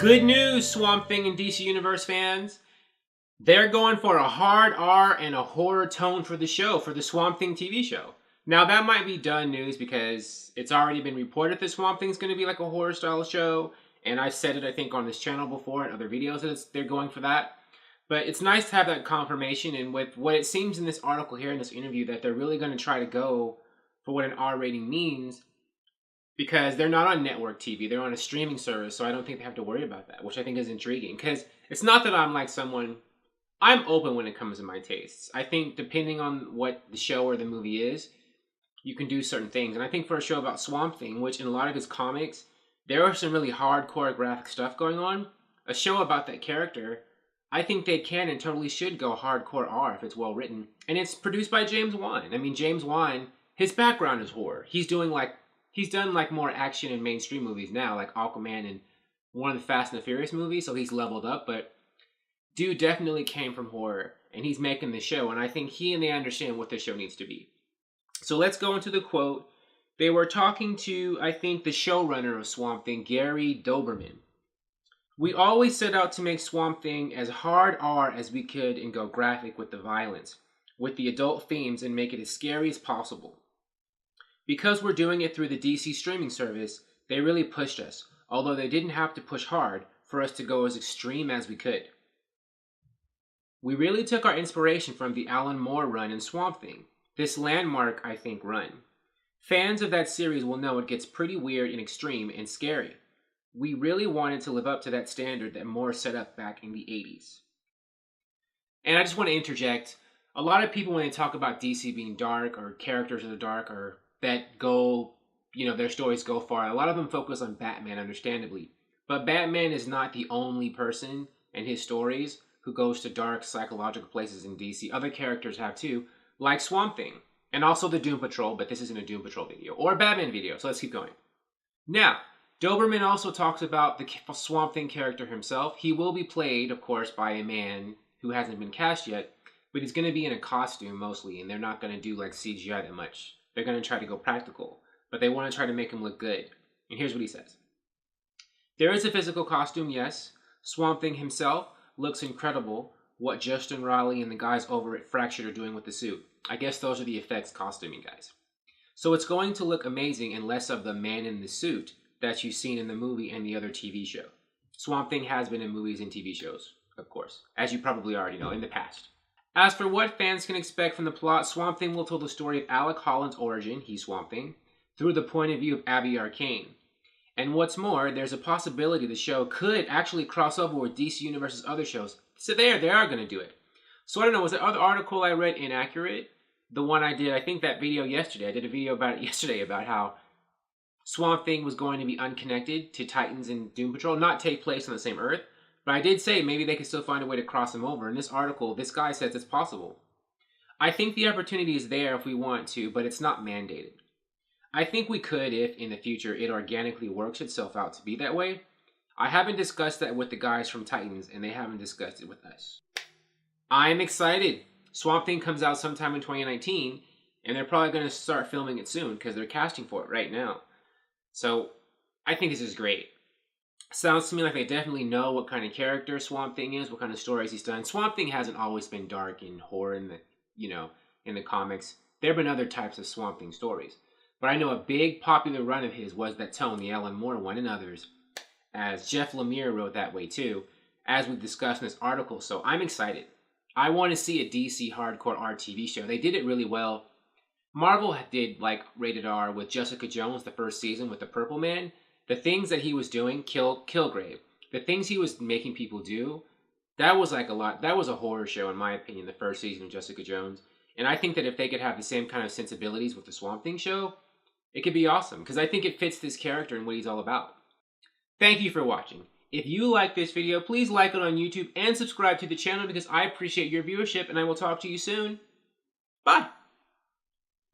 Good news, Swamp Thing and DC Universe fans. They're going for a hard R and a horror tone for the show, for the Swamp Thing TV show. Now, that might be done news because it's already been reported that Swamp Thing's going to be like a horror style show. And I've said it, I think, on this channel before in other videos that they're going for that. But it's nice to have that confirmation. And with what it seems in this article here, in this interview, that they're really going to try to go for what an R rating means. Because they're not on network TV, they're on a streaming service, so I don't think they have to worry about that, which I think is intriguing. Because it's not that I'm like someone, I'm open when it comes to my tastes. I think depending on what the show or the movie is, you can do certain things. And I think for a show about Swamp Thing, which in a lot of his comics, there are some really hardcore graphic stuff going on. A show about that character, I think they can and totally should go hardcore R if it's well written. And it's produced by James Wan. I mean, James Wan, his background is horror. He's done like more action in mainstream movies now, like Aquaman and one of the Fast and the Furious movies, so he's leveled up, but dude definitely came from horror, and he's making the show, and I think he and they understand what the show needs to be. So let's go into the quote. They were talking to, I think, the showrunner of Swamp Thing, Gary Doberman. "We always set out to make Swamp Thing as hard R as we could and go graphic with the violence, with the adult themes, and make it as scary as possible. Because we're doing it through the DC streaming service, they really pushed us, although they didn't have to push hard for us to go as extreme as we could. We really took our inspiration from the Alan Moore run in Swamp Thing, this landmark, I think, run. Fans of that series will know it gets pretty weird and extreme and scary. We really wanted to live up to that standard that Moore set up back in the 80s. And I just want to interject, a lot of people when they talk about DC being dark or characters of the dark or that go, their stories go far. A lot of them focus on Batman, understandably. But Batman is not the only person in his stories who goes to dark psychological places in DC. Other characters have too, like Swamp Thing. And also the Doom Patrol, but this isn't a Doom Patrol video. Or a Batman video, so let's keep going. Now, Doberman also talks about the Swamp Thing character himself. He will be played, of course, by a man who hasn't been cast yet. But he's going to be in a costume mostly, and they're not going to do like CGI that much. They're going to try to go practical, but they want to try to make him look good. And here's what he says. There is a physical costume, yes. Swamp Thing himself looks incredible. What Justin Riley and the guys over at Fractured are doing with the suit. I guess those are the effects costuming guys. So it's going to look amazing and less of the man in the suit that you've seen in the movie and the other TV show. Swamp Thing has been in movies and TV shows, of course, as you probably already know, in the past. As for what fans can expect from the plot, Swamp Thing will tell the story of Alec Holland's origin, he's Swamp Thing, through the point of view of Abby Arcane. And what's more, there's a possibility the show could actually cross over with DC Universe's other shows. So they are going to do it. So I don't know, was the other article I read inaccurate? The one I did, I think that video yesterday, I did a video about it yesterday about how Swamp Thing was going to be unconnected to Titans and Doom Patrol, not take place on the same Earth. But I did say maybe they could still find a way to cross them over. In this article, this guy says it's possible. I think the opportunity is there if we want to, but it's not mandated. I think we could if, in the future, it organically works itself out to be that way. I haven't discussed that with the guys from Titans, and they haven't discussed it with us. I'm excited. Swamp Thing comes out sometime in 2019, and they're probably going to start filming it soon because they're casting for it right now. So, I think this is great. Sounds to me like they definitely know what kind of character Swamp Thing is, what kind of stories he's done. Swamp Thing hasn't always been dark and horror in the comics. There have been other types of Swamp Thing stories. But I know a big popular run of his was that tone, the Alan Moore one and others, as Jeff Lemire wrote that way too, as we discussed in this article. So I'm excited. I want to see a DC hardcore R TV show. They did it really well. Marvel did like rated R with Jessica Jones the first season with the Purple Man. The things that he was doing, Kilgrave, the things he was making people do, that was like a lot. That was a horror show, in my opinion, the first season of Jessica Jones. And I think that if they could have the same kind of sensibilities with the Swamp Thing show, it could be awesome. Because I think it fits this character and what he's all about. Thank you for watching. If you like this video, please like it on YouTube and subscribe to the channel because I appreciate your viewership and I will talk to you soon. Bye.